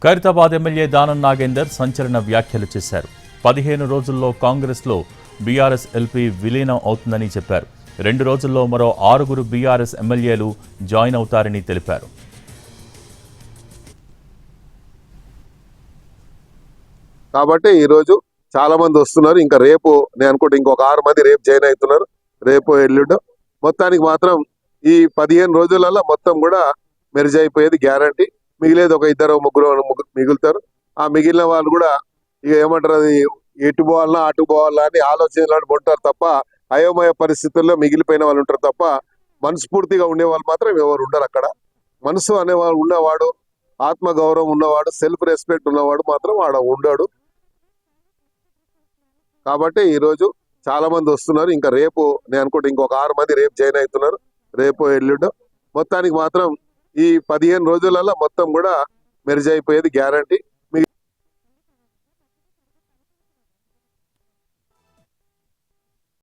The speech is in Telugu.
ఖైరతాబాద్ ఎమ్మెల్యే దానం నాగేందర్ సంచలన వ్యాఖ్యలు చేశారు. 15 రోజుల్లో కాంగ్రెస్లో బీఆర్ఎస్ ఎల్పీ విలీనం అవుతుందని చెప్పారు. 2 రోజుల్లో మరో 6 బీఆర్ఎస్ ఎమ్మెల్యేలు జాయిన్ అవుతారని తెలిపారు. కాబట్టి ఈరోజు చాలా మంది వస్తున్నారు. ఇంకా రేపు నేను అనుకుంటే ఇంకొక 6 మంది రేపు జాయిన్ అవుతున్నారు. రేపు ఎల్లుండి మొత్తానికి మాత్రం ఈ 15 రోజులలో మొత్తం కూడా మెర్జ్ అయిపోయేది గ్యారంటీ. మిగిలేదు ఒక 2-3 మిగులుతారు. ఆ మిగిలిన వాళ్ళు కూడా ఇక ఏమంటారు, అది ఎటు పోవాలన్నా అటు పోవాలా అని ఆలోచనలు ఉంటారు తప్ప అయోమయ పరిస్థితుల్లో మిగిలిపోయిన వాళ్ళు ఉంటారు తప్ప మనస్ఫూర్తిగా ఉండే వాళ్ళు మాత్రం ఎవరు ఉండరు. అక్కడ మనసు అనేవాడు ఉన్నవాడు, ఆత్మగౌరవం ఉన్నవాడు, సెల్ఫ్ రెస్పెక్ట్ ఉన్నవాడు మాత్రం వాడు ఉండడు. కాబట్టి ఈరోజు చాలా మంది వస్తున్నారు. ఇంకా రేపు నేను అనుకుంటే ఇంకొక 6 మంది రేపు జాయిన్ అవుతున్నారు. రేపు ఎల్లుండి మొత్తానికి మాత్రం ఈ 15 రోజులలో మొత్తం కూడా మెర్జ్ అయిపోయేది గ్యారంటీ.